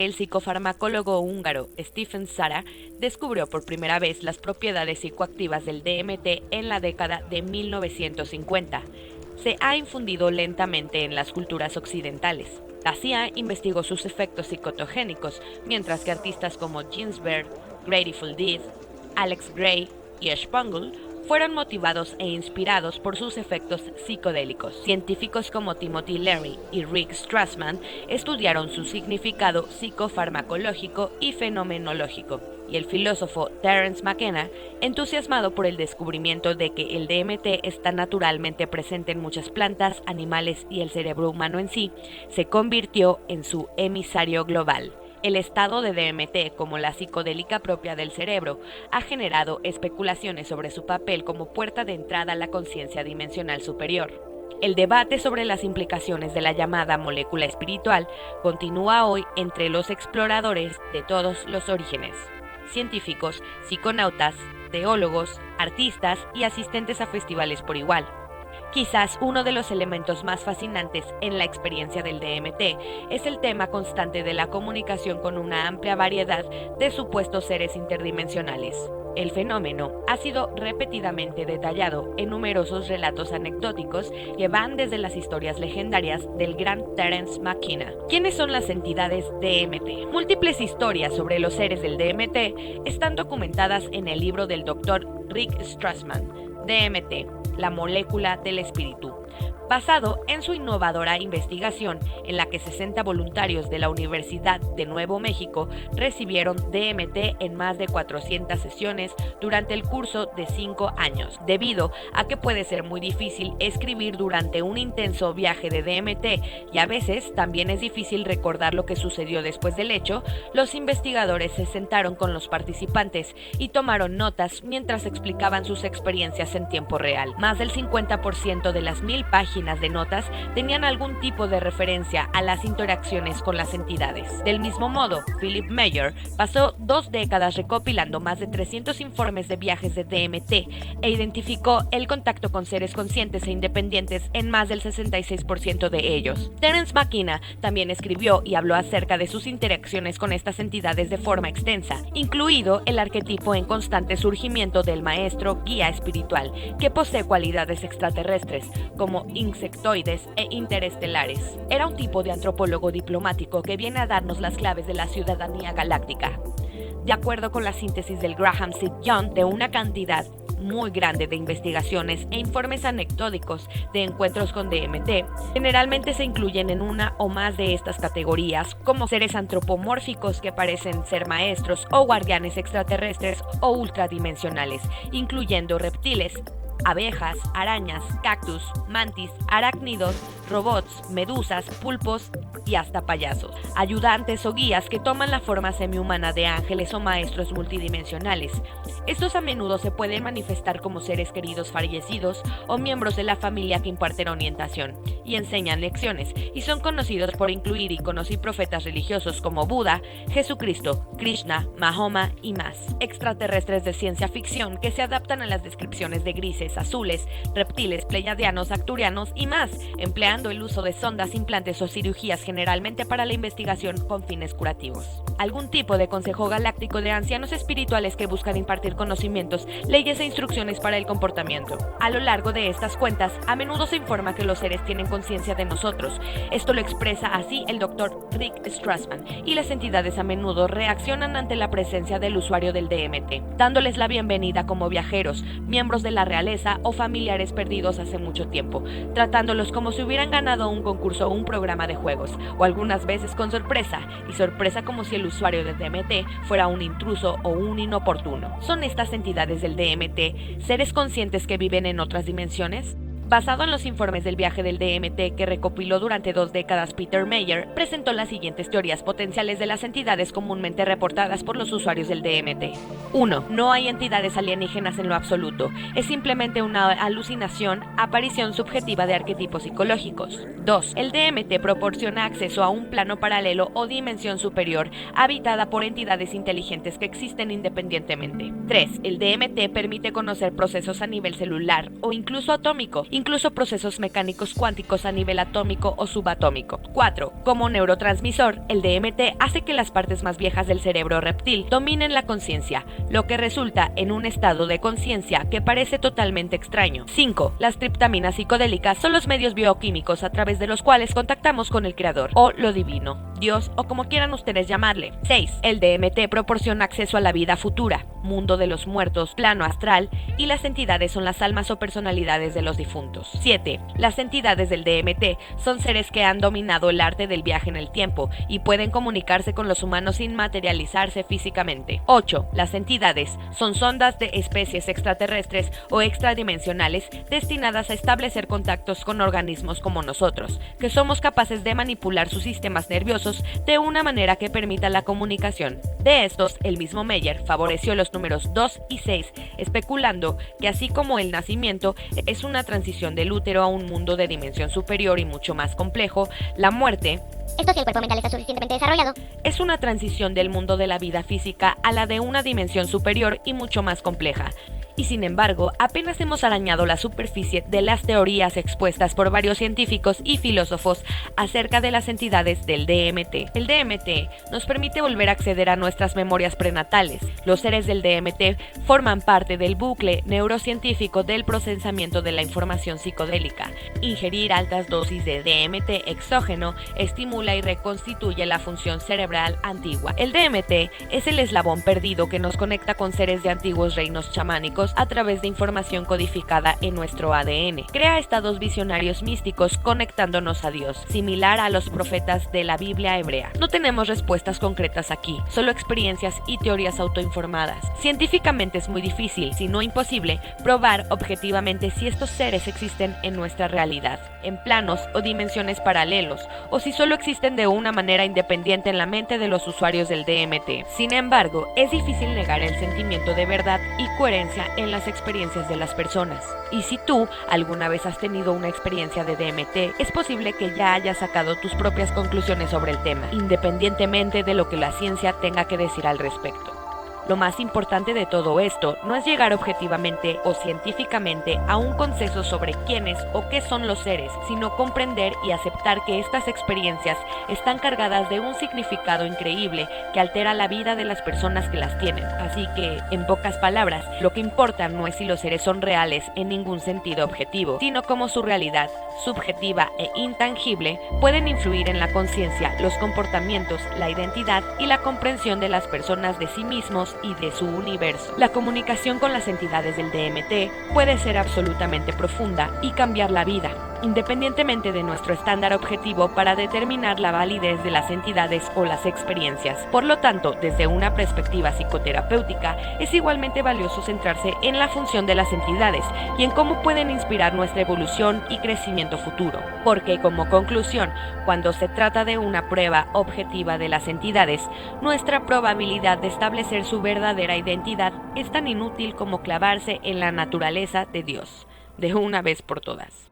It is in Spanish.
El psicofarmacólogo húngaro Stephen Sara descubrió por primera vez las propiedades psicoactivas del DMT en la década de 1950. Se ha infundido lentamente en las culturas occidentales. La CIA investigó sus efectos psicotogénicos, mientras que artistas como Ginsberg, Grateful Dead, Alex Gray y Spangul fueron motivados e inspirados por sus efectos psicodélicos. Científicos como Timothy Leary y Rick Strassman estudiaron su significado psicofarmacológico y fenomenológico, y el filósofo Terence McKenna, entusiasmado por el descubrimiento de que el DMT está naturalmente presente en muchas plantas, animales y el cerebro humano en sí, se convirtió en su emisario global. El estado de DMT, como la psicodélica propia del cerebro, ha generado especulaciones sobre su papel como puerta de entrada a la conciencia dimensional superior. El debate sobre las implicaciones de la llamada molécula espiritual continúa hoy entre los exploradores de todos los orígenes: científicos, psiconautas, teólogos, artistas y asistentes a festivales por igual. Quizás uno de los elementos más fascinantes en la experiencia del DMT es el tema constante de la comunicación con una amplia variedad de supuestos seres interdimensionales. El fenómeno ha sido repetidamente detallado en numerosos relatos anecdóticos que van desde las historias legendarias del gran Terence McKenna. ¿Quiénes son las entidades DMT? Múltiples historias sobre los seres del DMT están documentadas en el libro del Dr. Rick Strassman, DMT, la molécula del espíritu, basado en su innovadora investigación en la que 60 voluntarios de la Universidad de Nuevo México recibieron DMT en más de 400 sesiones durante el curso de 5 años. Debido a que puede ser muy difícil escribir durante un intenso viaje de DMT y a veces también es difícil recordar lo que sucedió después del hecho, los investigadores se sentaron con los participantes y tomaron notas mientras explicaban sus experiencias en tiempo real. Más del 50% de las 1000 páginas de notas tenían algún tipo de referencia a las interacciones con las entidades. Del mismo modo, Philip Meyer pasó 2 décadas recopilando más de 300 informes de viajes de DMT e identificó el contacto con seres conscientes e independientes en más del 66% de ellos. Terence McKenna también escribió y habló acerca de sus interacciones con estas entidades de forma extensa, incluido el arquetipo en constante surgimiento del maestro guía espiritual, que posee cualidades extraterrestres, como insectoides e interestelares. Era un tipo de antropólogo diplomático que viene a darnos las claves de la ciudadanía galáctica. De acuerdo con la síntesis del Graham Seed Young de una cantidad muy grande de investigaciones e informes anecdóticos de encuentros con DMT, generalmente se incluyen en una o más de estas categorías, como seres antropomórficos que parecen ser maestros o guardianes extraterrestres o ultradimensionales, incluyendo reptiles, abejas, arañas, cactus, mantis, arácnidos, robots, medusas, pulpos y hasta payasos, ayudantes o guías que toman la forma semihumana de ángeles o maestros multidimensionales. Estos a menudo se pueden manifestar como seres queridos fallecidos o miembros de la familia que imparten orientación y enseñan lecciones, y son conocidos por incluir iconos y profetas religiosos como Buda, Jesucristo, Krishna, Mahoma y más. Extraterrestres de ciencia ficción que se adaptan a las descripciones de grises, azules, reptiles, pleiadianos, acturianos y más, empleando el uso de sondas, implantes o cirugías generalmente para la investigación con fines curativos. Algún tipo de consejo galáctico de ancianos espirituales que buscan impartir conocimientos, leyes e instrucciones para el comportamiento. A lo largo de estas cuentas, a menudo se informa que los seres tienen conciencia de nosotros. Esto lo expresa así el Dr. Rick Strassman, y las entidades a menudo reaccionan ante la presencia del usuario del DMT, dándoles la bienvenida como viajeros, miembros de la realeza o familiares perdidos hace mucho tiempo, tratándolos como si hubieran ganado un concurso o un programa de juegos, o algunas veces con sorpresa, y sorpresa como si el usuario de DMT fuera un intruso o un inoportuno. ¿Son estas entidades del DMT seres conscientes que viven en otras dimensiones? Basado en los informes del viaje del DMT que recopiló durante 2 décadas, Peter Meyer presentó las siguientes teorías potenciales de las entidades comúnmente reportadas por los usuarios del DMT. 1. No hay entidades alienígenas en lo absoluto. Es simplemente una alucinación, aparición subjetiva de arquetipos psicológicos. 2. El DMT proporciona acceso a un plano paralelo o dimensión superior, habitada por entidades inteligentes que existen independientemente. 3. El DMT permite conocer procesos a nivel celular o incluso atómico, incluso procesos mecánicos cuánticos a nivel atómico o subatómico. 4. Como neurotransmisor, el DMT hace que las partes más viejas del cerebro reptil dominen la conciencia, lo que resulta en un estado de conciencia que parece totalmente extraño. 5. Las triptaminas psicodélicas son los medios bioquímicos a través de los cuales contactamos con el Creador, o lo divino, Dios o como quieran ustedes llamarle. 6. El DMT proporciona acceso a la vida futura, mundo de los muertos, plano astral, y las entidades son las almas o personalidades de los difuntos. 7. Las entidades del DMT son seres que han dominado el arte del viaje en el tiempo y pueden comunicarse con los humanos sin materializarse físicamente. 8. Las entidades son sondas de especies extraterrestres o extradimensionales destinadas a establecer contactos con organismos como nosotros, que somos capaces de manipular sus sistemas nerviosos de una manera que permita la comunicación. De estos, el mismo Meyer favoreció los números 2 y 6, especulando que así como el nacimiento es una transición del útero a un mundo de dimensión superior y mucho más complejo, la muerte, esto si el cuerpo mental está suficientemente desarrollado, es una transición del mundo de la vida física a la de una dimensión superior y mucho más compleja. Y sin embargo, apenas hemos arañado la superficie de las teorías expuestas por varios científicos y filósofos acerca de las entidades del DMT. El DMT nos permite volver a acceder a nuestras memorias prenatales. Los seres del DMT forman parte del bucle neurocientífico del procesamiento de la información psicodélica. Ingerir altas dosis de DMT exógeno estimula y reconstituye la función cerebral antigua. El DMT es el eslabón perdido que nos conecta con seres de antiguos reinos chamánicos a través de información codificada en nuestro ADN. Crea estados visionarios místicos conectándonos a Dios, similar a los profetas de la Biblia hebrea. No tenemos respuestas concretas aquí, solo experiencias y teorías autoinformadas. Científicamente es muy difícil, si no imposible, probar objetivamente si estos seres existen en nuestra realidad, en planos o dimensiones paralelos, o si solo existen de una manera independiente en la mente de los usuarios del DMT. Sin embargo, es difícil negar el sentimiento de verdad y coherencia en las experiencias de las personas. Y si tú alguna vez has tenido una experiencia de DMT, es posible que ya hayas sacado tus propias conclusiones sobre el tema, independientemente de lo que la ciencia tenga que decir al respecto. Lo más importante de todo esto no es llegar objetivamente o científicamente a un consenso sobre quiénes o qué son los seres, sino comprender y aceptar que estas experiencias están cargadas de un significado increíble que altera la vida de las personas que las tienen. Así que, en pocas palabras, lo que importa no es si los seres son reales en ningún sentido objetivo, sino cómo su realidad, subjetiva e intangible, pueden influir en la conciencia, los comportamientos, la identidad y la comprensión de las personas de sí mismos y de su universo. La comunicación con las entidades del DMT puede ser absolutamente profunda y cambiar la vida, independientemente de nuestro estándar objetivo para determinar la validez de las entidades o las experiencias. Por lo tanto, desde una perspectiva psicoterapéutica, es igualmente valioso centrarse en la función de las entidades y en cómo pueden inspirar nuestra evolución y crecimiento futuro. Porque, como conclusión, cuando se trata de una prueba objetiva de las entidades, nuestra probabilidad de establecer su verdadera identidad es tan inútil como clavarse en la naturaleza de Dios, de una vez por todas.